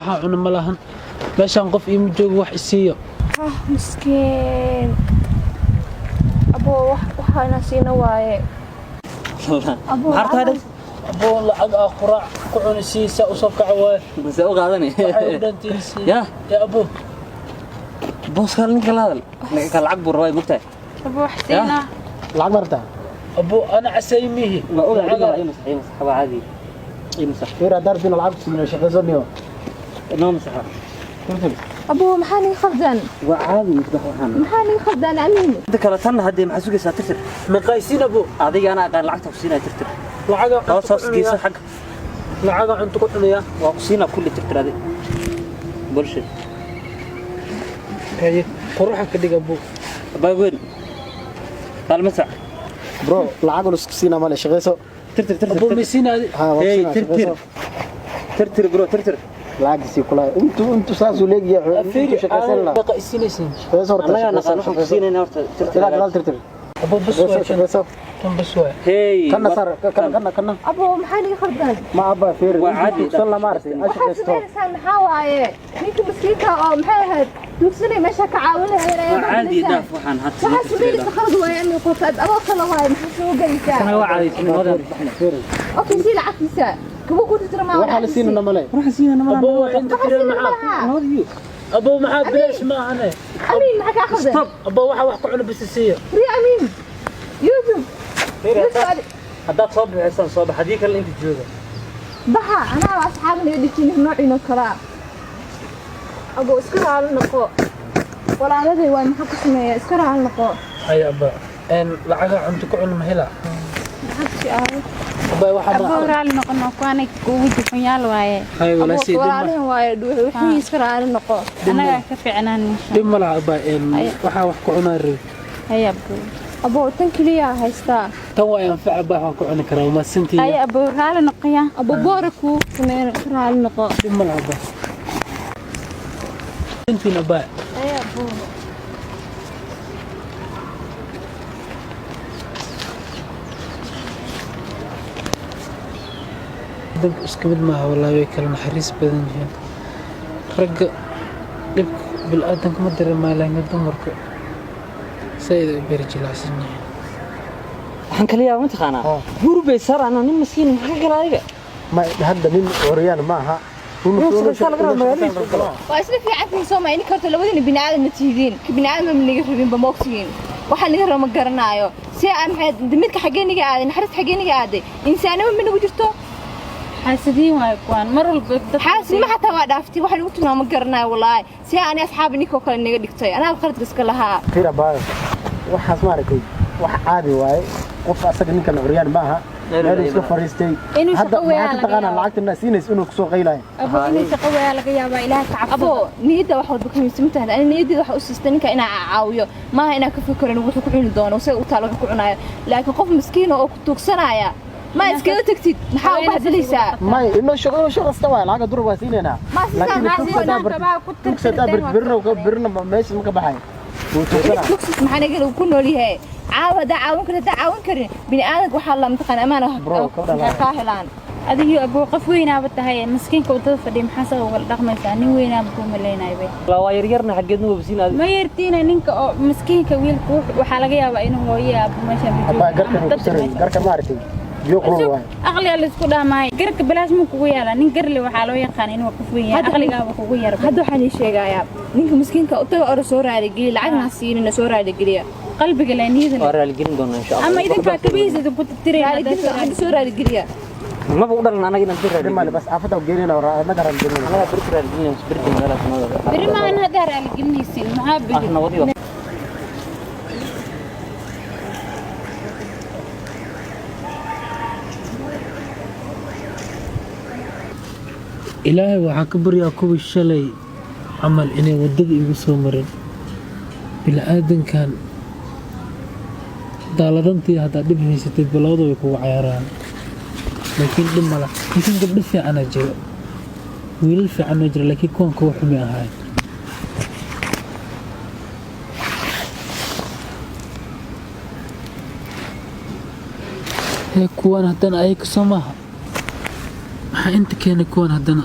waxaa cuna ma lahan meeshaan qof iima joogo wax isiiyo مسكين أبو وحنا سينا واي أبو هذا أبو lacag aa quraac ku cunisiisa u soo kaco waay بس أوقاتني يا أبو بوس قال لك هذا قال عقب الرواية مقتل أبو حسينا العقب مرتاح أبو أنا عسيميه ما أقول عقب يمسح هذا عادي يمسح غير دار فينا العقب من الشيخ زونيو نوم مسح أبو محاني خردان وعادي يفتح وحنا محاني خردان أمين ذكرتنا هدي محسوق ساتر من قايسين أبو هذه أنا قال لعقتها وسينا ترتر lacag خلاص كيس حق lacag cunto ku cunaya وسينا كل ترتر هذه بولشيت هي قروحك كدق أبو باقول قال مسح برو العقب سكسينا مال الشيخ زو ترتر أبو مسينا ها هي وسينا ترتر برو ترتر العقب سي كلها انتو ساسو ليك يا أفيري شيخ بقى إسينيسين زو صورت أنا نحن سينا نورت ترتر لا ترتر أبو بسوي شيخ كم بسوي هي كنا صار كنا أبو محاني خردان ما أبا فير وعادي صلى مارسي waxaa sameynaysaa maxaa waaye ninka miskiinka oo maxay ahayd dugsanay meesha ka caawinaya عادي داف وحن حتى waxaa sameynaysaa khalad waaye in qotaad adoo kala waaye maxaa soo galaysaa أنا وعادي إنه هذا okay si lacagtiisa kuwa ku tirtira ma waxa la siinana male روح سينا أنا أبو عندك كلام معاه أبو معاه بلاش ما أنا أمين معك أخذ طب أبو واحد كعنا بس السير ري أمين يوسف هذا صوب حسن صوب حديك اللي أنت تجوزه بحا أنا وأصحابنا يدشيني في نوعي نكرا أبو اسكر على النقاء ولا هذا وين محك اسمه اسكر على النقاء أي أبا إن لعجة عم تكون مهلا محكش أهل أبا واحد أبو رالي نقول نقواني كوجي فيال واي هاي ولا أبو سيد ولا وايد وحي اسكر على النقاء أنا كفي عنان دم لا أبا إن واحد كعنا الري هيا أبو أبو تنكليا هايستا توا ينفع أبا كعنا كرام ما سنتي هيا أبو رالي نقيا أبو باركو سمين اسكر على النقاء دم لا أبا سنتي أبا هيا أبو دب اسكمد معها والله ويكلم حريص بدن جين رجع دب بالآدم كم دري ما لين دمرك سيد بيرجع لاسني waxaan kaliya ma taqaanaa gurbe sar ana nin miskiin maxaa galaaga ما هذا من أوريان معها وأصلا في عارفين سوما إني كرت لو بدنا بناء النتيجين كبناء من اللي يقربين بموكسين وحنا نقرأ ما قرنايو سأل حد دمتك حقيني قاعد نحرس حقيني قاعد إنسان من وجرته حاسدين وايكوان مرة البيت حاسس ما حتى وقفتي وحنا وقتنا ما قرنايو والله سأل أصحابي نيكو كل نيجي دكتور أنا بخرت بس كلها فيرا باي وحاس ماركي وعادي واي قف أسكن إنك أوريان معها لا يسكت فريستي هذا ما تتقنا العقد الناس ينس إنه كسو غيلاي أبو إني تقوي لك يا با إله تعب أبو نيدا واحد بكم يسمته أنا نيدي واحد أسستني كأنا عاوية ما هنا كفكر إنه وتكون دون وتعلق كعناية لكن قف مسكين أو توكسنايا ما يسكت تكتي نحاول بعد ليسا ما إنه شغل استوى العقد دور واسيننا لكن توكسد برنا وبرنا ماشي مكبحين توكسس معنا قالوا كله ليه عاود عاون كره تعاون كره بني آدم وحلا متقن أمانة قاهلان هذه أبو قف وين أبته هاي مسكين كوتو فدي محاسة والرقم الثاني وين أبو ملينا يبي la waayarna xageedna wabsiin ما يرتينا نينك مسكين كويل كوح وحلاقي يا با إنه هو يا أبو ماشي قرك مارتي يقولوا أغلى اللي تقولها معي قرك بلاش مو كويلا نين قرلي وحالو يقان إنه قفوية أغلى جابه كويا هذا حني شيء جايب نينك مسكين كأوتو أرسورة على الجيل العين نسين نسورة على الجيل قلبك لانيزن wara algelin doona insha Allah أما إذا كاتبيز إذا كنت تري على الجيل نسورة على الجيل ma buu dhalan anaga inaan dirra ما بس عفته وجينا ورا نقدر نجينا anaga birtir algelin birtin wala sanada بري ما نهدر على الجنيسين محابي ahna wadi إلهي وحكبر يا كوب الشلي عمل إني ودد يقصو مرن بلا آدم كان دالرنتي هذا دبني ستة بلاد ويكو عياران لكن لما لا يمكن قبل في أنا جرى ويل في أنا جرى لكن كون كوح مياه هاي هيك كون هدنا أيك سماها ما أنت كان كون هدنا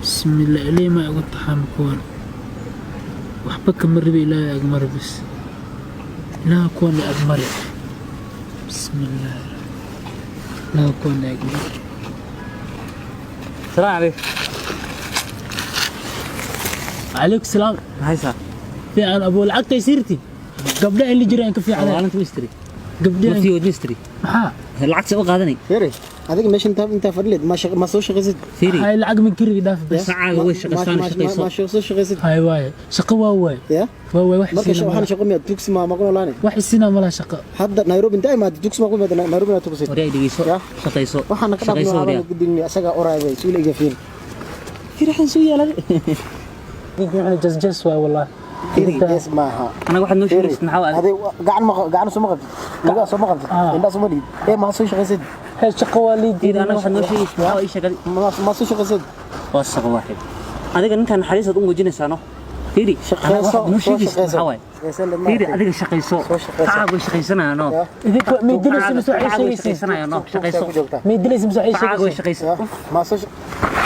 بسم الله ليه ما قلت حامكون وحبك مربي لا أجمر بس لا أكون أجمر بسم الله لا أكون أجمر السلام عليكم عليك السلام هاي صار في أنا أبو العقد يسيرتي قبل اللي جري كيف أنا على أنت مستري قبل نفتي ودمستري ها العكس أبغى هذاني فيري هذيك ماشي انت فرلد ما سوش غزت ثيري هاي العقد من كري داف بس ساعة وش قصان ما سوش غزت هاي واي شقوا واي يا واي واحد marka سنة waxaan shaqo miyaa dugsi ma maqlo laani واحد سنة ما لا شقة hadda Nairobi inta imaad dugsi ma ku imaad Nairobi na tugsi وريا دقيسو يا شقيسو waxaan ka dhaafnaa waxaan gudbin asaga oraayay suuliga fiin في رح نسوي هذا يعني جس واي والله yes maaha أنا واحد نوش ليست نحاول هذه gacan soo ma qabtid laga soo ma qabtid inta soo ma dhid ma soo shaqaysid هاي شقوا لي ثيري أنا واحد نوش ليست نحاول إيش شغال ma soo shaqaysid وصق واحد هذا كان كان حريصة أم جنس أنا ثيري أنا واحد نوش ليست نحاول ثيري هذا شقيسو تعب شقيسنا أنا إذا ما يدرس مسوي شيء شقيسنا أنا شقيسو ما يدرس مسوي تعب شيء شقيسو ma soo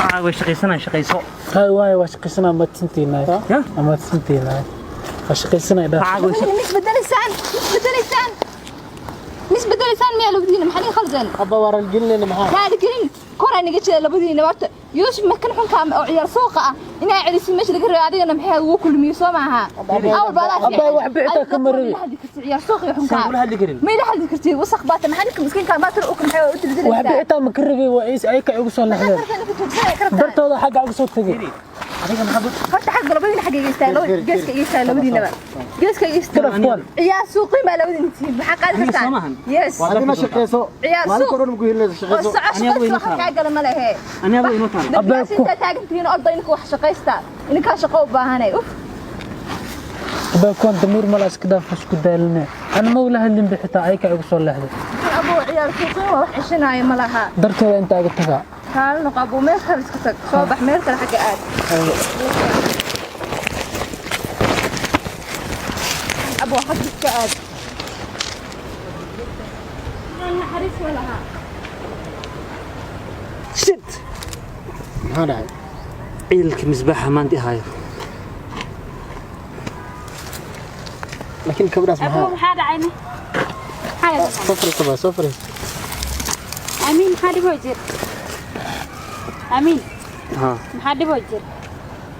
تعب شقيسنا شقيسو هاي واي واش قسنا ما تسنتينا يا ما تسنتينا واش قسنا ده تعب مش بدل لسان مش بدل لسان ميا لو بدينا محلين خلدن abba waran gelin maxaa لا دقين كورا نيجي لو بدينا وقت يوسف ما كان حن كام عيار سوقه إن عريس مش لقى رياضينا محيا وكل ميسو معها أول بلا أبا واحد بعتها كمرة عيار سوقي حن كام هذا قرين ما يلحق كرتي وسخ بات محلك مسكين كان ما تروح محيا وتلزل واحد بعتها مكربي وإيش أيك عقصون لحظة درت هذا حق عقصون تجي هذا ما حبوا horta xaq labadina xaq igeystaa geeska igeystaa labadinaba geeska igeystaa تلفون ciyaar suuqi ma labadin tiin maxaa qaadi kartaa yes hadina shaqeyso maalin koran ku helay shaqeyso xaq ma lehe أنا أبغى إنه ثاني abba inta taagantiin orday inka wax shaqeysta inka shaqo u baahanay uf أبا كون دمير ملاس كده فش كده لنا أنا ما ولا هاللي بحتى أيك عقصون لحظة abo ciyaar suuqi wax xishanaay ma laha درت هذا أنت قلتها kaalno qabo meel kale iska tag soo bax meel kale xagga aad abo xagga iska aad naxariis walaha شت maxaa dhacay عيلك مصباح ما عندي هاي laakiin kabadaas أبو maxaa محاد عيني حاجة soo fariis أمين محاد بوجر أمين ها محاد بوجر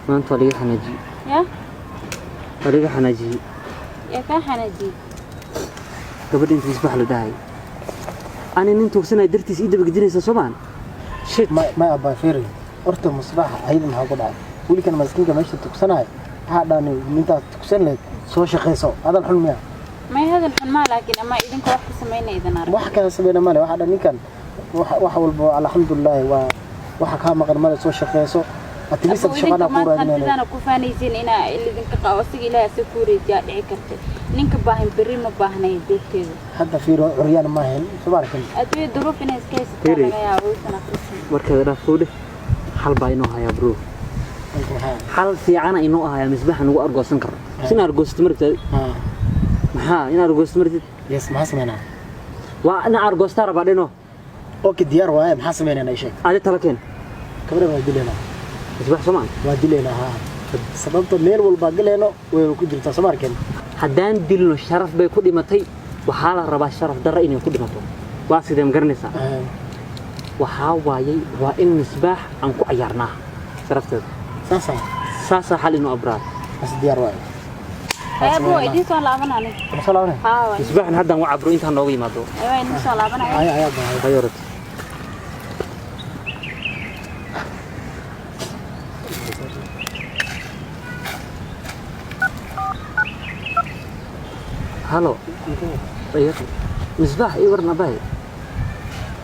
ما أنت ولي حنجي يا ولي حنجي يا كان حنجي قبل أنت مصباح له داعي أنا ننتو سنة درتي سيدة بقدرين سوبان شت ma abba fiiri horta musbaaxa ayda maxaa ku dhacay wiilkan maskiinka meesha tugsanaay waxaa dhaani mintaad tugsan lahayd soo shaqeyso hadal xun miya ما هذا الحن لكن أما إذا كنت واحد سمينا إذا نعرف wax kale sameeyna male waxaa dhan ninkan wax walba alxamdulillaah waa waxa ka maqan male soo shaqeyso atiliisa shaqada ku raadinayna أنا كوفانيزين إنا اللي ذنك قاوسي إلى سكوري جاء عكرت نينك باهم بري ما باهنا يدوك كذا hadda fiiro curyaan ma ahayn tabaarakan أدوية ظروف ناس كيس تيري. يا ويسنا قسم مركز رافوده حل باينو هيا برو حل في عنا إنه هيا مصباح نقول أرجو سنكر سنا أرجو استمرت ها إنا أرجو استمرت yes maxaa sameynaa وأنا أرجو استار بعدينه okay diyaar waaye maxaa sameynaa ay sheeg هذا تركين kabada waa dileena مصباح سمان waa dileena ha sababta meel walba galeeno way ku jirtaa samarkan haddaan dilno sharaf bay ku dhimatay waxaa la rabaa sharaf darro inay ku dhimato waa sidee ma garanaysaa waxaa waayay waa in misbaax aan ku cayaarnaa sharafteeda saasaa xal inuu abraar bas diyaar waaye أبو إدين صار لابنا عليه soo laabanay ها misbaaxna haddaan u cabro intaan nooga yimaado أيوة إدين صار لابنا ay ay abba hayorad halo ayad misbaax ii warna bay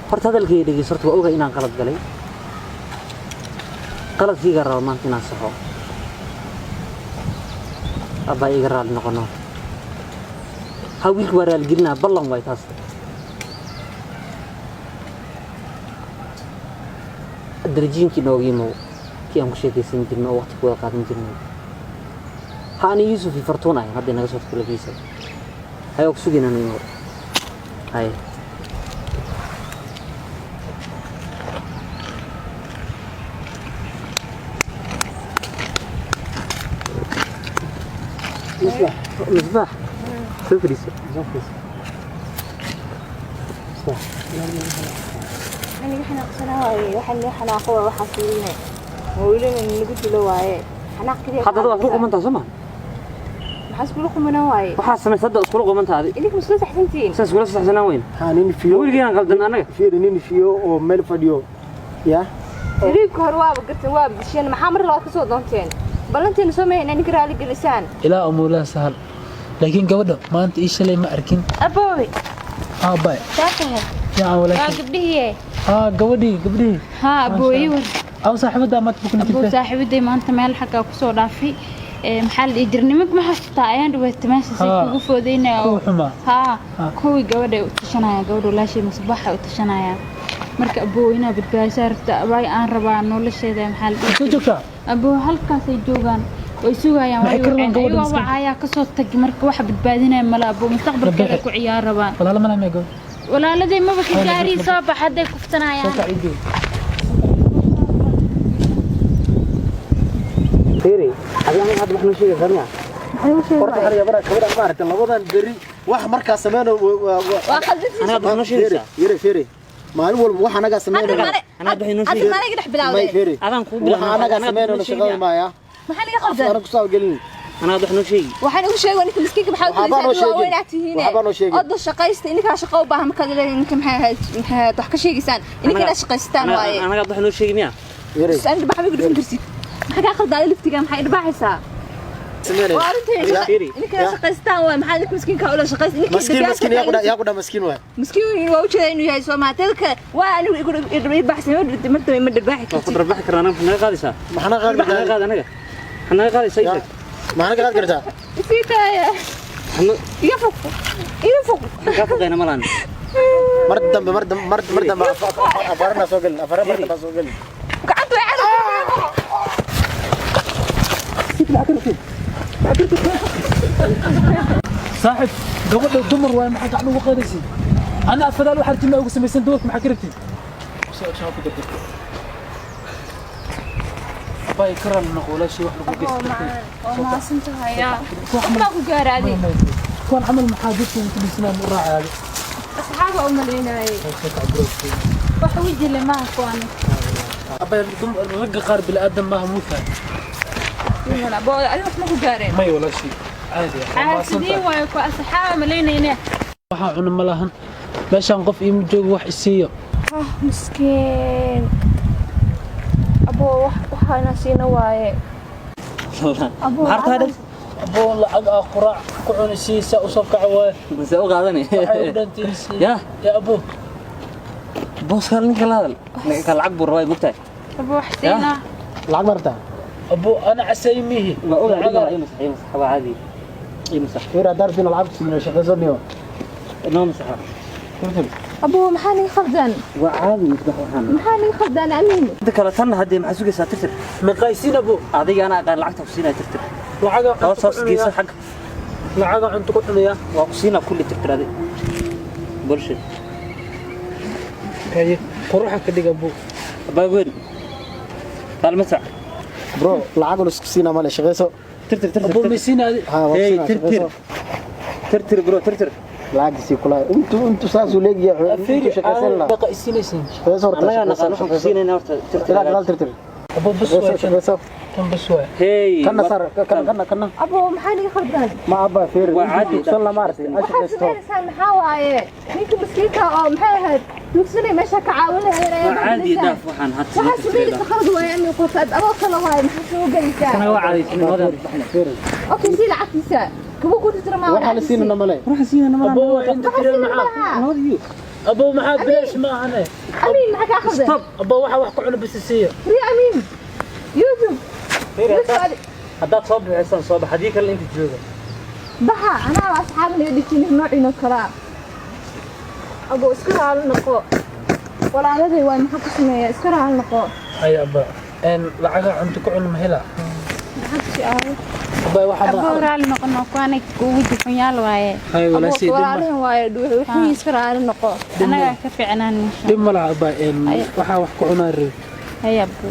horta hadalkii dhigay horta waa ogahay inaan qalad galay qaladkiiga rabo maanta inaan saxo abaa iga raali noqono ha wiilka waa raaligelinaa ballan waay taas darajiinkii nooga yimow kii aan ku sheekaysan jirnay oo waqti ku wada qaadan jirnay ha ani yuusuf ii fartuun ahay hadda naga soo tukulagiisa hay og sugina nimo hay مصباح سفريس أنا إحنا قصنا وحنا قوة وحصلنا ويقولون إن نقول له واي حنا كذي حتى هذا أسلوب من تسمع حسب لكم أنا واي وحاسس ما صدق أسلوب من هذه إنك مسلسل حسنتين ساس ولا ساس وين هانين فيو يقول لي أنا قلت أنا فيرنين فيو وميل فيديو يا ريبك هرواب قلت واب شيء محامر الله كسر دونتين بلنتين سمعي إن نقرأ لك اللسان ilaa umula sahal laakiin gabadha maanta ii shalay ma arkin أبوي bay تاكه yaa يا walaashay قبليه gabadhii ها أبوي aw saaxiibada maad bukun أبو jirtay صاحبتي ما أنت مال حكا كسر رافي محل يجرنمك ما حشتا أيان دوت ماشي سيكون فودينا kuwa xumaa ها كوي جودة وتشنايا جودة لا شيء مصباح وتشنايا مرك أبوينا بالباشر تأباي أن ربع نول شيء ده محل soo joogtaa أبو هالكاس يجوعان ويسوع يا أيوة وعيا كسر تج مرك واحد بتبادينا ملا أبو مستقبل كذا كعيار ربع walaalo ma lahayn gabadh ولا لدي ما بك جاري صباح حدا كفتنا يا soo kacidi فيري أنا هذا محنو شيء غنيا horta waxaan yaabana kabadha maaragtay labadan beri wax markaa sameeyno أنا هذا محنو شيء fiiri maalin walba wax anaga sameeyno أنا هذا محنو أنت شيء ما نقدر بلاوي may fiiri أنا نقول wax anaga sameeyno shaqada maaya ما حد يقدر ana ku soo galin أنا هذا محنو شيء waxaan ugu sheegay inka miskiinka maxaa u dilaysaa waa inaad tihiin oo shaqaysta inka shaqo u baahan marka inka maxay wax ka sheegaysaan inka la shaqaystaan waaye أنا هذا محنو شيء ميا yiri san baxba igu dhufan karsid maxaa ka qaldaa liftiga maxay dhibaaxaysaa sameeyno inka la shaqaystaan waa maxaa miskiinka u la shaqays inka maskiin yaa ku dhaa maskiin waay miskiin waa u jeedaa inuu yahay Soomaaliyeedka waa anigu igu dhibaaxsan marta ma dhibaaxi وقت ربح كرانا محنا قادسة maxana qaad محنا قاد أنا محنا قادسة يفك maxana qaad kartaa isiitaya محنا يفوق كافو قينا ملان mar dambe afarna soo galin afarna soo galin gacanta way saaxib gabadha dumar waay maxaa gacan ugu qaadaysi ana afadaal waxa artima ugu samaysan doodka maxaa ka rabtay soo ku dardartay bay karan naqola shay wax lagu geystay ما سنتها يا ما كو جارادي kuwan camal maxaa dadka inta dhisnaan u raacay أصحابه أم العناية وحوجي اللي ما كوان abay rag qaar bil aadam ma muufa يلا بقول أنا ما كو جارين may wala shay caadi عادي وياكو أصحابه ملينا waxa cuna ma lahan meeshan qof iimu joogo wax isiiyo مسكين أبو وحنا سينا واي أبو هذا abo lacag ah quraac ku cunisiisa u soo kaco waay بس أوقع ذني waxay u dhantiisay يا ya abo بوس قال لك هذا كان العقب الرواي مقتاع أبو حسينا lacag martaa abo ana casaymihi ما أوقع ذني أي مسح أي مسح هو عادي أي مسح fiir hadar din lacag siino shaqaysanayo إنه مسح أبو محاني خردان وعادي يفتح وحنا محاني خردان أمين ذيك لا تنا هدي محسوق ساتر maqaysin abo هذه أنا قال لعقتها وسينا ترتر lacaga خلاص قيس حق lacaga cunto ku cunaya وقسينا كل ترتر هذه برشة haye quruxa ka dhig abo باقول قال مسح bro lacag la isku siina male shaqayso ترتر abo ترتر misinaadi ha هي waa ترتر ترتر برو ترتر lacag si kula intu saasu leeyahay afiri shaqaysan la baqa isinaysan shaqayso horta أنا نحن قسينا نورت tira kala ترتر tirtir abo bus waay shaqayso kan bus waay هي kana sar kana أبو محاني خردان ma abba fiir وعادي. san la maartay waxaad sameynaysaa maxaa waaye ninka miskiinka oo maxay ahayd dugsanay meesha ka caawinaya عادي داف وحن waxaa هات sameynaysa khalad waaye ami qotaad adoo kale waaye maxaa soo gelaysaa أنا وعادي إنه هذا okay sii lacagtiisa kuwa ku tirtira ma waxa la siinana male روح سينا أنا abo inta kale maxaa abo maxaa bilash ma ahane amiin maxaa ka khaldan abo waxa wax ku cuna bis isiiyo ri amiin yusuf haddaad soo bixisaan soo bax haddii kale inta jooga baxa anaa asxaabna dhigtin noocina kala abo iska raali noqo walaaladay waa maxaa ku sameeyaa iska raali noqo ay aba en lacaga cunto ku cun ma hela maxaa si ah aba waxa أبو ma رالي نقول كوانك وجه فنيال واye hay wala si walaalahan waaye wixii iska raali noqo أنا كفي عنان dim mala aba en waxa wax ku cunaa reeb هيا أبو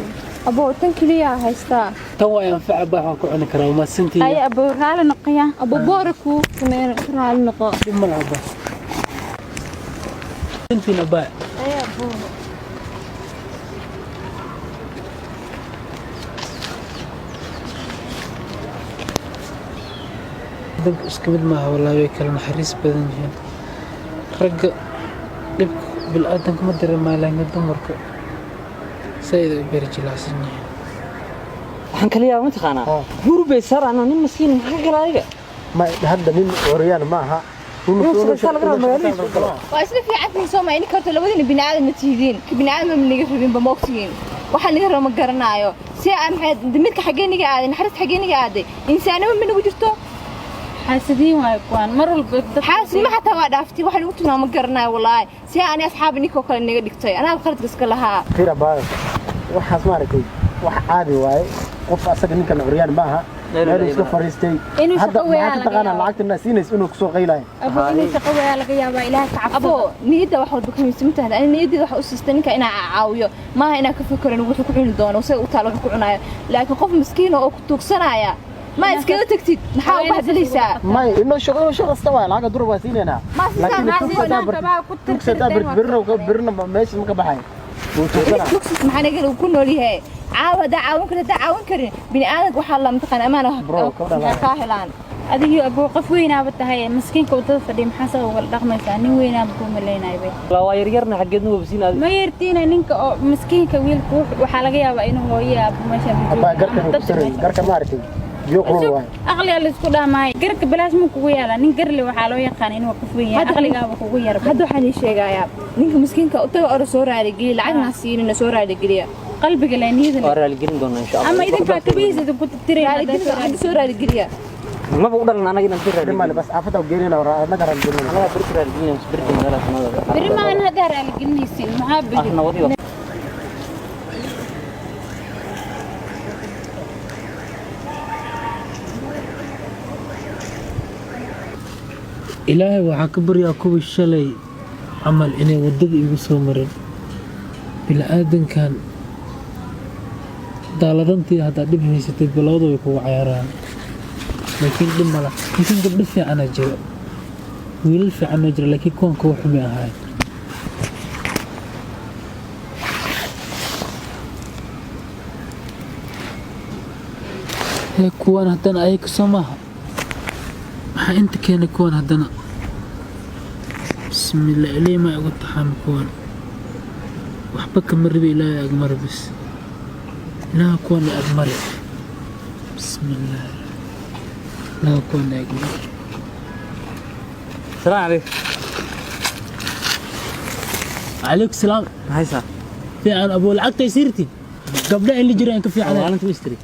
أبو تنكلي هايستا تو ينفع بها كون كرا وما سنتي أي أبو رالي نقيا أبو بوركو سمير كرا النقا دم العبا سنتي نبا أي أبو دنك اسكمد ما والله ويكل محرس بدن جين رق دب بالآدم كما در ما لين دمرك سيد بيرجي لاسني waxaan kaliya ma taqaanaa gurbay sar ana nin miskiin waxa kala ayaga ma hadda nin oriyaan ma aha وأصل في عفن سوما إني كنت لودين بني آدم متهدين بني آدم من نيجي في بموكسين وحنا نجرب مقرنايو سأم حد دمتك حقيني قاعد نحرس حقيني قاعد إنسان من وجرته حاسدين ويكون مروا البيت حاسس ما حتى وقفتي وحنا وقتنا مقرناي والله سأني أصحاب نيكو كل نيجي دكتور أنا بخرت قص كلها فيرا باي waxaas ma arkay wax caadi waaye qof asaga ninkan oriyaan ma aha meel iska fariistay hadda ma taqaana lacagtana siinays inuu ku soo qaylayo أبو إني شقوي laga yaabaa ilaahay ka cabso أبو نيدا واحد بكم سمتها أنا نيدي واحد أسستني كأنا عاوية ما هنا كفكر إنه وحنا كعين دون وسوي وطالع كعناية لكن قف مسكين أو توكسنايا ما إسكيلو تكتي نحاول بعد ليسا ما إنه شغل استوى العقد ضرب واسيلنا لكن توكسة برنا ماشي مكبحين توكسس محنا قالوا كنا ليه عاود دعوان كنا دعوان كرين بني آدم وحلا متقن أمانة كاهلان هذه أبو قف وين أبتها مسكين كوتو فدي محاسة والرقم ثاني وين أبو ملينا يبي la waa yaryarna xageedna wabsiin aad ما يرتينا نينك مسكين كويل كوح وحلاقي يابا إنه هو يا أبو ماشي قرك ما عرفتي يقولوا أغلى اللي تقولها معي قرك بلاش مو كويلا نين قرلي وحالو يقان إنه كفوية أغلى جابا كويا هذا حني شيء جايب نينك مسكين كأوتو أرسل على رجلي العين ناسين إنه سورة على رجلي قلبك لانيد waa la gelin doonaa insha Allah أما إذا كان كبيس إذا كنت تري على رجلي سورة على رجلي ma ba u dhalan anaga inaan tirade ما بس عفتا وجينا ورا نقدر نجينا anaga birkira gelin birkira mala sanada بري ما أنا هدار على جنيسين محابي ahna wadi إلهي وحكبر يا كوب الشلي عمل إني ودد يقصو مرن بلا آدم كان دالدنتي هذا دب هيستي بلوضو يكو عياران لكن دم لا يمكن قبل في أنا جرى ويل في أنا جرى لكن كون كو حمي هاي هي كون هدنا أيك سماها maxaa inta keenay kuwan haddana bismillah ilaahay ma igu taxaam kuwan waxba kama rabi ilaahay agmar bis ilaaha kuwan agmari bismillah ilaaha kuwan agmari salaam alaykum عليك السلام haysa في أنا أبو العقد يصيرتي قبل اللي جري أنك في على maalinta mistri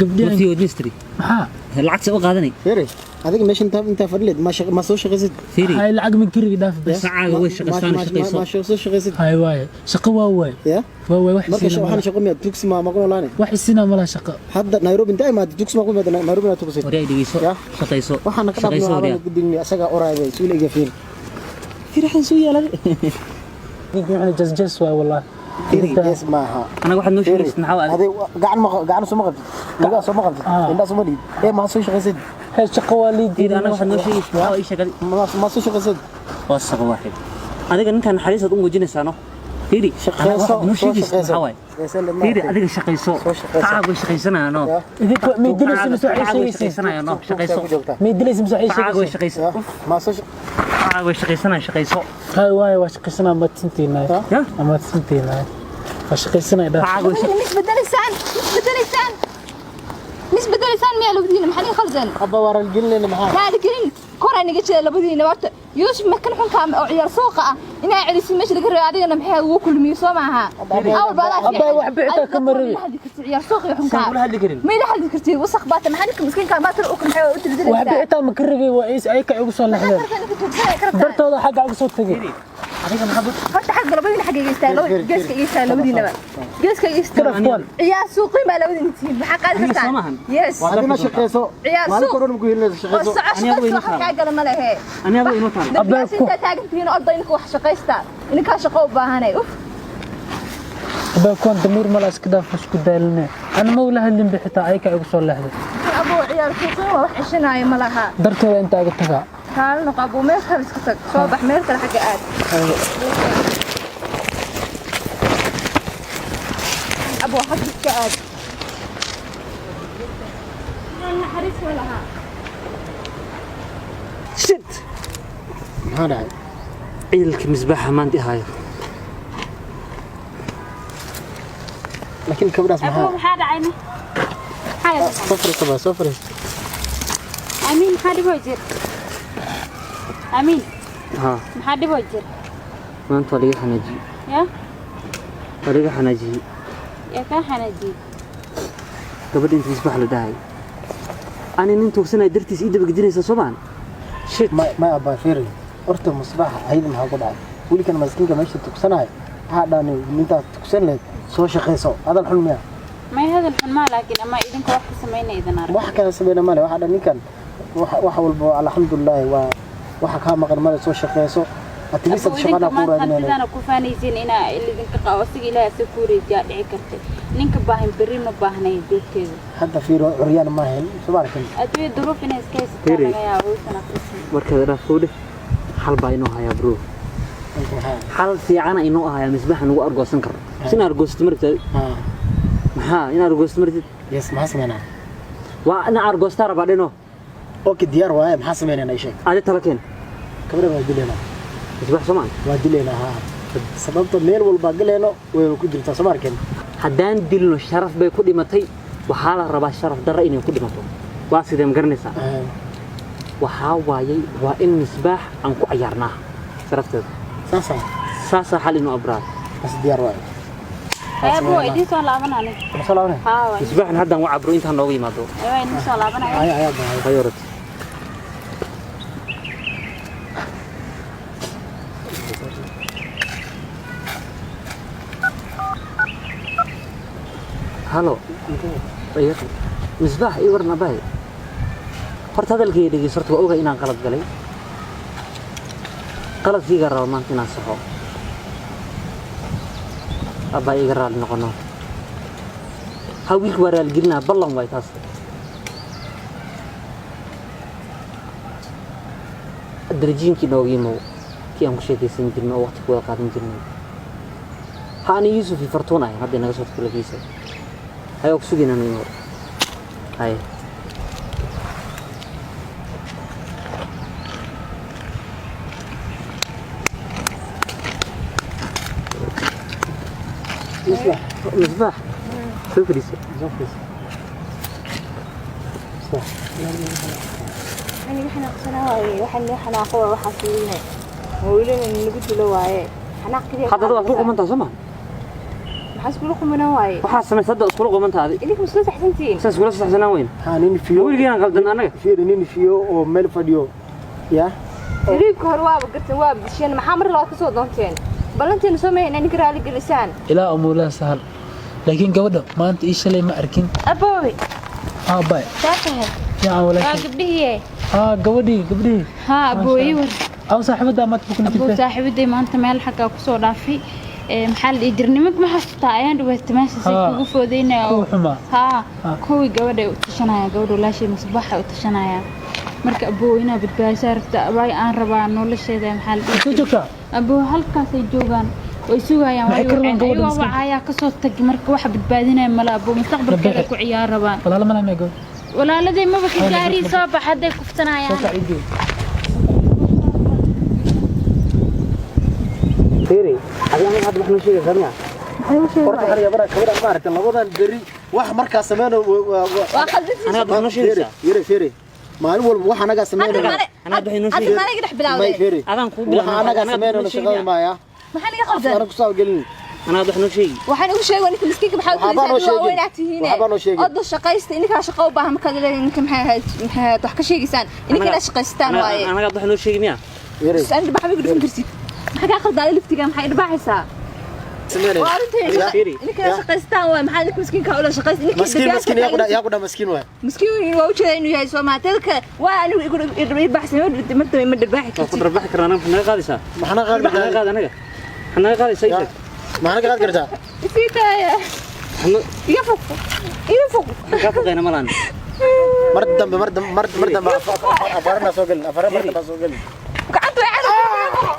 قبل wafti wad mistri maxaa lacag soo qaadanay فيري هذيك ماشي انت فضلت ما سوش غزت fiiri هاي العقد من كري داف بس sacaaga way shaqaystaan ما سوش غزت هاي واي شقة واي يا واي واحد marka سنة waxaan shaqo miyaa tuksi ma qolo laane واحد سنة ملا شقة hadda Nairobi inta ma tuksi ma qolo Nairobi na tuksi wariay dhigeyso Ya. shaqayso waxaan ka dhaafnaa habaan gudbin asaga oraayay suuliga iga fiin firxan soo yeelay يعني جس واي والله yes maaha anaga waxaad noo sheegaysid maxaa aad هذه gacan soo ma qabtid laga soo ma qabtid inta soo ma dhig ma soo shaqaysid هاي شقة والدي fiiri anaga waxaad noo sheegaysid maxaa ii sheegay ma soo shaqaysid waa shaqo waaxid adiga ninkan naxariisad u muujinaysaano fiiri shaqayso noo sheegaysid maxaa waay fiiri adiga shaqayso sacaaga way shaqaysanaano إذا ما يدلس مسوي sacaaga way شيء shaqaysanaano shaqayso ما يدلس مسوي sacaaga way شيء shaqayso ma soo sacaaga way shaqaysanaa shaqayso هاي واي واش قسنا ما تنتينا ya ما تنتينا واش قسنا ده sacaaga way shaqayso مش بدل لسان مش بدل لسان ميا لو بدينا محلين خلزن aba waran gelin maxaa لا لكن كورة نجت لبدينا وقت يوسف مكان حن كام أو عيار سوقة إن عريس مش لقى رياضي أنا محيا وكل ميسو معها أول بعد أبا واحد بيعتها كم مرة عيار سوقة حن saan كام kula hadli karin ما يلحق ذكرتي وسخ بات محلك مسكين كان ما ترى أكل حيوان وتلزل واحد بيعتها مكربي وإيش أيك يوصل لحنا درت هذا حق عقصوت تجي adiga maxaa horta xaq labadii xaq geystaa geeska geystaa labadiinaba geeska geystaa تلفون ciyaar suuqii ma labadiin tiin maxaa qaadi Aniga kartaa soo maahan. yes hadii ma shaqayso ciyaar maalin suuq koran ku helinaysa oo shaqayso socosho xaq gala ma lehe aniga inoo taal dabbaas inta taagantiin orday inka wax shaqaysta inka shaqo u baahanay uf أبا كون ضمير ملاس كده فسكو دالنا أنا ما ولا هلين بحتى أيك أقصى له أبو عيال كوكو وحشنا يا ملها درته أنت أقطعها تعال نقابو مير خلص كتك صباح مير كلا حاجة قاعد أبو حق قاعد أنا حريص ولا ها شت هذا عيلك مصباح ما عندي هاي لكن كبر أبو اسمها محاد عيني حاجة صفر أمين محاد بوجر أمين ها محاد بوجر ما أنت ولي حنجي يا ولي حنجي يا كان حنجي قبل أنت مصباح لداعي أنا ننتو سنة درتي سيدة بقدرني سصبان شت ما أبا فيري أرتو مصباح هيدا ما هقول عاد ولي كان مسكين كمشي تكسناي هذا أنت تكسن لك سو شقيسو هذا الحلم يا ما هذا الحلم لكن أما إذا كواحد سمينا إذا نعرف waxa kala sameeyna male waxa dhan ninkan waxa walba alxamdulillah waa waxa ka maqan male soo shaqeyso atiliisa shaqada ku raadinayna أنا كوفانيزين إنا اللي ذنك قاوسك إلى سكوري جاء عكرت نينك باهم بري ما باهنا يدوك كذا hadda fiiro curyaan ma hayn subarakan أدوية ظروف ناس كيس فيري. يا أبو تنافسي markaad raafude hal baa inoo hayaa bro hal fiican inoo hayaa misbaax nagu argoosan karo sina argoosto martay maxaa ina argoosto martay yes ma sameeyna waa ina argoosto rabaa dhino okay diyaar waaye ma sameeyna ay sheeg aad talakeen kabra waa dileena misbaax Soomaan waa dileena ha sababta meel walba galeeno way ku jirtaa subarakan haddaan dilno sharaf bay ku dhimatay waxaa la rabaa sharaf darro inay ku dhimato waa sidee ma garanaysaa waxaa waayay waa in misbaax aan ku ciyaarnaa sharafteeda saasa xal inuu abraar bas diyaar waaye أبو إدي صار لابنا عليه salaamay ها misbaaxna haddaan waa cabro intaan nooga yimaado أيوة إدي صار لابنا ay عليه ay hayorad halo ayaka misbaax ii warna bay horta hadalkii dhegeysto waa ogaa inaan qalad galay qaladkiiga rabo maanta inaan saxo abaa iga raali noqono ha wiilka waa raaligelinaa ballan waay taas darajiinkii nooga yimow kii aan ku sheekaysan jirnay oo waqti ku wada qaadan jirnay ha ani yuusuf ii fartuunay hadda naga soo tulagiisa hay og sugina nimo hay مصباح فكري صح يعني إحنا قصنا وحنا قوة وحاسين ويقولون إن نقول له واي حنا كذي هذا هو أسلوب من تزمان حسب لكم من واي وحاسس ما صدق أسلوب من هذه إليك مسلسل حسنتين ساس ولا ساس وين هانين يقول فيو لي أنا قلت أنا فيرنين فيو أو ميل فيديو يا إليك هرواب قلت واب شين محمر الله كسر دونتين بلنتين سمي إن نقرأ لك اللسان إلى أمولا سهل لكن قوده ما أنت إيش اللي ما أركين أبوي باي شاكه يا أولا قبليه قبدي ها أبوي أو صاحبة ما تبكون أبو في صاحبتي ما أنت مال حكا كسر رافي محل يدرنمك ما حسيت أيان دوت ماشي سيكون فودينا كو حما ها كوي جودة وتشنايا جودة لا شيء مصباح وتشنايا مرك أبو هنا بتباشر تأباي أن ربع نول الشيء ده محل توجوكا أبو هالكاس يجوجان ويسوها يا أيوة وعيا كسر تج مرك واحد بتبادينا ملا أبو مستقبل كذا كعيار ربع ولا ما لما يقول ولا لدي ما بكي جاري صباح حدا كفتنا يعني فيري أنا ما حد بحنا شيء غنيا horta xariya bara kabra maaragtay labadan beri wax marka sameeyno أنا بحنا شيء fiiri maalin walba wax anaga sameeyno أنا بحنا هذا شيء ما نقدر may بلاوي fiiri أنا كوب wax anaga sameeyno shaqada maaya ما حنا قصدنا ana ku soo galin أنا بحنا شيء waxaan ugu sheegay inka miskiinka maxaa u weynaatihiin oo shaqaysta inka shaqo u baahan marka inka maxay wax ka sheegisaan inka la shaqaystaan waaye أنا بحنا شيء ميا yiri san dhabax bay gudbin karsid maxaa ka qaldan liftiga maxay dhabaxaysaa sameeyno فيري inka la shaqaystaan waaye maxaa inka miskiinka oo la shaqaysta inka maskiin yaa ku dhaa maskiin waay miskiin waa u jeedaa inuu yahay Soomaaliyeedka waa anigu igu baxsan martay ma dhabaxi كنت ربح كرنا أنا بحنا قادسة maxna qaad بحنا قاد أنا بحنا قادسة ما أنا قاعد كرجع نسيتها يا يفوق يفوق كيف غينا ملان مرد أفرنا سوقل أفرنا سوقل قعدوا يعرفوا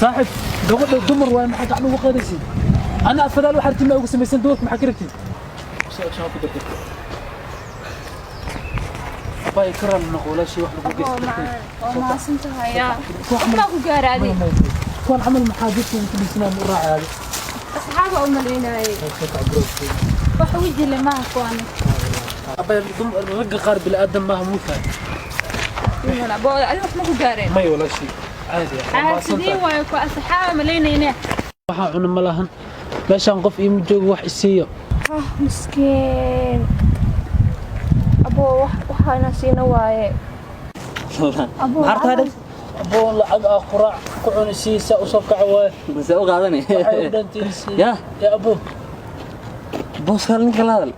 صاحب قبل الدمر وين ما حد عنه وقادسي انا افضل واحد ما اقسم صندوق ما حكرتي شو قدرت باي كرم نقول شيء واحد بقيس ما سنتها يا ما هو قارادي كون عمل محادثه يمكن سنان الراعي هذا اصحابه اماليناي وحوجي اللي ما كون ابا الرق قارب الادم ما هو موثق لا بو انا ما هو قارين ما ولا شيء عادي عادي واي كو اصحابه ماليناي waxa cuna ma lahan meeshan qof iima joogo wax isiiyo مسكين ابو waxaana siina waaye ابو عرفتها abo lacag ah quraac ku cunisiisa u soo kaco waay بس اوغادني يا abo بوس قال لك هذا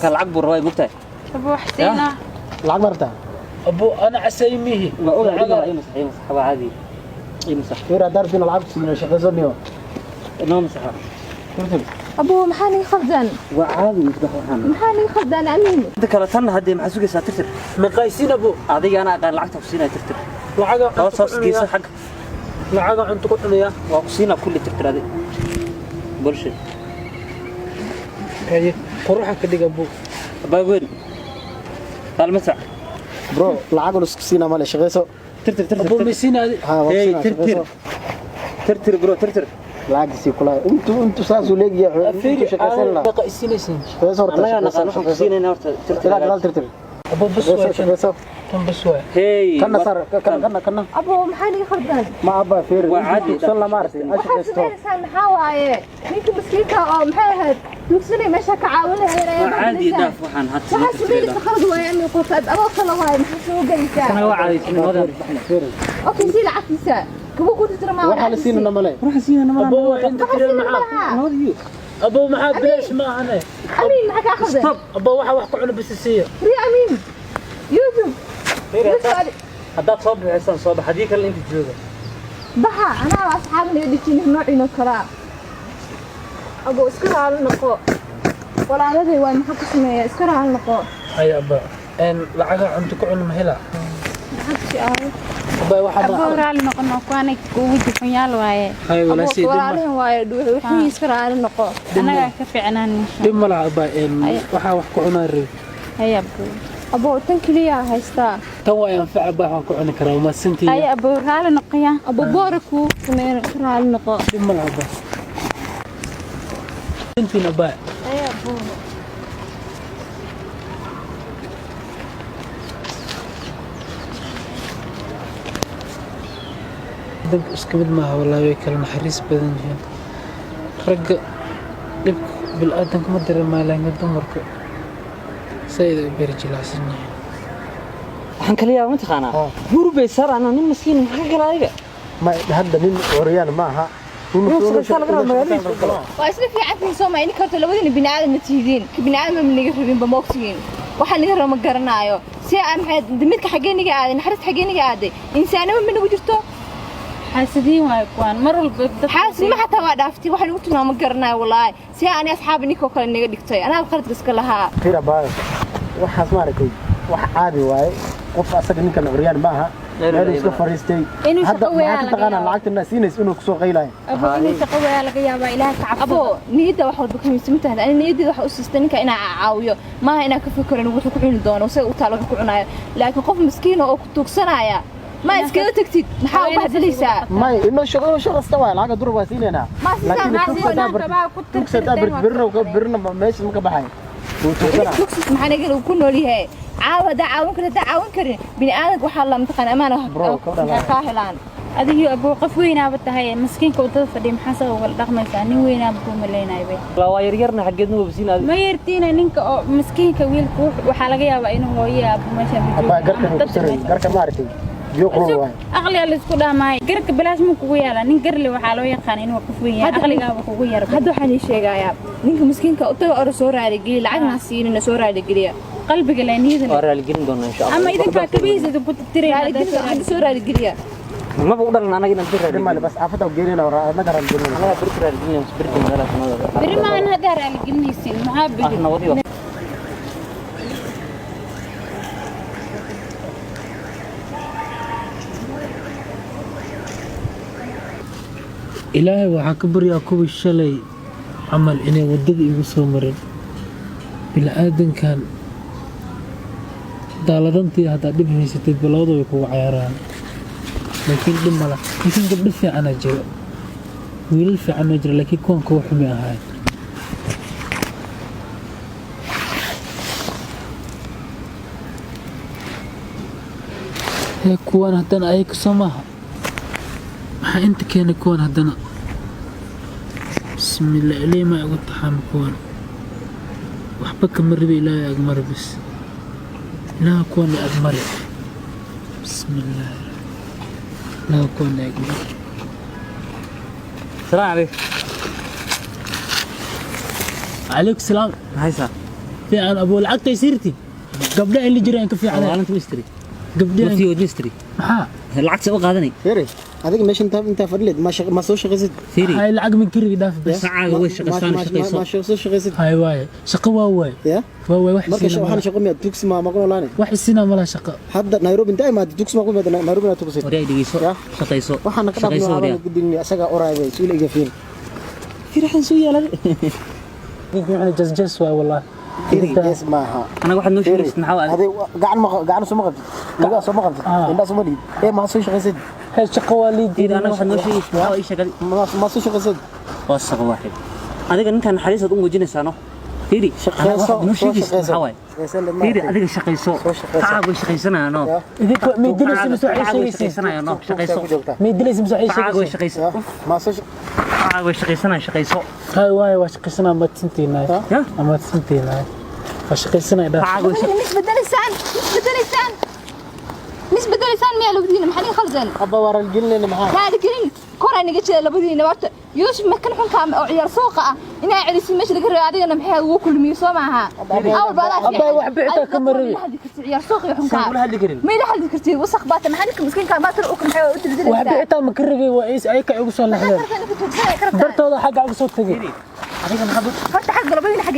كان العقب الرواي بوقتها ابو حسينه العقب مرتها abo ana casaymihi ما اوغادني اي مسح عادي اي مسح غير دار فينا العقب سينا شقزنيو نوم مسح ابو محاني خردان وعادي مصباح وحنا محاني خردان امين انت كلا تن هدي مع سوق ساتر maqaysin abo adiga ana qaan lacagta ku siinay tirtir lacag oo soo skiisa xaq lacag cunto ku cunaya waa ku siinaa kulli tirtirade bulshid haye quruxa ka dhig abo باغوين قال مسح برو العقب سينا مال شقيسو ترتر abo misinaadi ها ترتر ترتر برو ترتر العقب سي كلها انتو ساسو ليك يا afiri شقيسن لا baqa isinaysan شقيسو الله انا قال waxaan ku siinayna horta ترتر لا ترتر abo bas waa شقيسو kan bas waa hey كنا صار كنا ابو محاني خردان ما ابا فير وعادي صلى مارسي waxaa sameeysan maxaa waaye ninka miskiinka oo maxay ahayd dugsiga meesha ka caawinaya عادي داف waxaan had waxaa sameeysan khalad waaye in qof abo kala waaye maxaa soo galaysaa kana waa caadi in wada okay si lacagtiisa kuwa ku tirtira ma waxa la siinana male ruux siinayna ma abo inta kale maxaa nodiyo abo maxaa bilash ma ahane امين maxaa ka khaldan stop abo waxa wax ku cuna bis siiyo ri امين يوسف haddaad soo bixisaan soo bax hadii kale inta jooga baxa ana asxaabna dhijin noocina kala abo iska raal noqo walaaladii waa maxaa ku sameeyaa iska raal noqo ay abo en lacag cunto ku cuna ma hela maxaa abo waxa ma abuu raali noqono kuwaanay kugu jifan yaal waaye hay wala si walaalihii waaye wixii iska raal noqo anaga ka fiicnaan dim mala abo en waxa wax ku cuna ri hay abuu abo tan kaliya haysta tan waa anfac baa wax ku cuni karaa ma santii hay abuu raali noqoya abo boorku sameeyay raal noqo dim mala abo santii abo ay abo dad iska mid ma wallahi way kala naxariis badan yihiin ragga dib bil aadan kuma dareemayaan dumarka sayid berjilaasan yihiin waxaan kaliya ma taqaanaa gurbay sar ana nin miskiin maxaa kala adiga ما هذا نين أوريان معها waa isla fiican Soomaali in karto labadina binaadam ma tihiin binaadam ma niga rabin ba moogtiin waxa niga rama garanayo si aan midka xageeniga aaday naxariis xageeniga aaday insaanimo ma nagu jirto xaasidiin waay kuwaan mar walba xaasid ma xataa waa dhaaftay waxa lagu tilmaamo garanayo wallahi si aan asxaab ninkoo kale niga dhigtay anaa qaladka iska lahaa فيرا باي وحاس ماركي وعادي واي قف أسد نيكا أوريان معها لا يسكت فريستي هذا ما تقانا لعقت الناس ينس إنه كسو قيلاي abuu inay shaqada laga yaabaa ilaahay ka cabso abo niyada wax walba ka miismanta ana niyada wax u siistan ninka ina caawiyo ma ina ka fikirno wuxuu ku cuni doono say u taalo ku cunayo laakiin qof miskiin oo ku tuugsanaya ما iskaga tagtid maxaa u bahdelaysaa ما إنه شغل استوى العقد ضرب واسيننا لكن تكسر دابر برنا ماشي مكبحين تكسس maxaa naga ku nool yahay caawada caawin karin bini aadamku waxa la mtaqaan amaana ka helaan adigu abuu qof weynaaba tahay miskiinka wadada fadhiya maxaa soo wal dhaqmaysaa nin weynaaba ku maleynay bay la waa yaryarna xageedna waa bisiinaad ma yartiina ninka oo miskiinka wiilku waxa laga yaabaa inuu hooyo abuu meesha أبا قرك ما عرفتي يقولوا aqliga la isku dhaamay garka bilaash ma kugu yaala nin garle waxa loo yaqaan inuu ku fuyn yahay aqligaaba kugu yar hadda waxaan ii sheegayaa ninka miskiinka u taga oo soo raadi geli lacagna siinina soo raadi geliya qalbiga la niyada waa raali gelin doonaa insha Allah ama idinka kabiisada ku tirtireen hadda soo raadi geliya ma buu dhalan anaga inaan raali ما بس عفوا وجينا ورا ما قرر جينا anaga birta raali gelin birta magaalada sanada bari ma aan hada raali gelinaysin maxaa bigi ahna wadi ilaahay waxaa ka baryaa kuwii shalay camal inay waddada igu soo marin bilaadankan daaladantii haddaa dhib haysatay bilowda way kugu cayaaraan laakiin dhib mala laakiin gabdho fiicana jiro wiilal fiicanoo jira laakiin kuwan kuwa xumi ahaay hee kuwan haddana ayaga soo maaha maxaa inta keenay kuwan haddana bismillah ilaahay maa igu taxaama kuwan waxba kama rabi ilaahay agmari bis ilaaha kuwan agmari bismillah ilaaha kuwan agmari salaam alaykum calaykum salaam haysa fiican abuu lacagtay sirti gabdhaha in la jiraan ka fiican maalinta mistri gabdhaha wafii mistri maxaa lacag soo qaadanay فيري هذيك ماشي انت فضلت ما سوش غزت fiiri hay lacag min kariga dhaaf bas sacaaga way shaqaystaan shaqayso ما سوش غزت hay waaye shaqo waa waaye يا waa waaye wax marka siina waxaan shaqo miyaa tugs ma qolo laane wax siina malaha shaqo hadda Nairobi inta ma tugs ma qolo Nairobi na tugs wariay dhigeyso Ya. shaqayso waxaan ka shaqayso dhaafnaa wariay waxaan gudbin asaga oraayay suuliga iga fiin fiiri xan soo yaalay waxaan jasjas waay wallahi yes maaha anaga waxaad noo sheegaysid maxaa waaye هذه gacan soo ma qabtid laga soo ma qabtid inta soo ma dhig ma soo shaqaysid hay shaqo waa lii fiiri anaga waxaad noo sheegaysid maxaa ii sheegay ma soo shaqaysid waa shaqo waaxid adiga ninkan naxariisaad u muujinaysaano fiiri shaqayso noo sheegaysid maxaa waaye fiiri adiga shaqayso Soo shaqayso. sacaaga way shaqaysanaano idinka ma dilaysi ma soo sacaaga way xishaysi shaqaysanaano shaqayso ma dilaysi ma soo sacaaga way xishaysi shaqayso ma soo sacaaga way shaqaysanaa shaqayso hay waaye waa shaqaysana ma tintiinay ya ama tintiinay waa shaqaysana dhaaf sacaaga way shaqayso مش بدل لسان ميا لبدينا محلين خلصان aba waran gelinayna maxaa لا دقين كورا نيجي لبدينا وقت يوسف ما كان حكام أو عيار سوقة إن عريس مش لقى رياضي أنا محيا وكل ميسو معها أول بلاش أبا واحد بيعتها كمرة عيار سوق saan يحكام kula hadli karin ما يدخل ذكرتي وسخ بات محلك مسكين كان باتر أوكل محيا وتلفزيون wax bixitaan ma karigi waa is ay ka igu soo laxdeen dartooda xagga ugu soo tagay adiga maxaa فرت حق لبدينا حق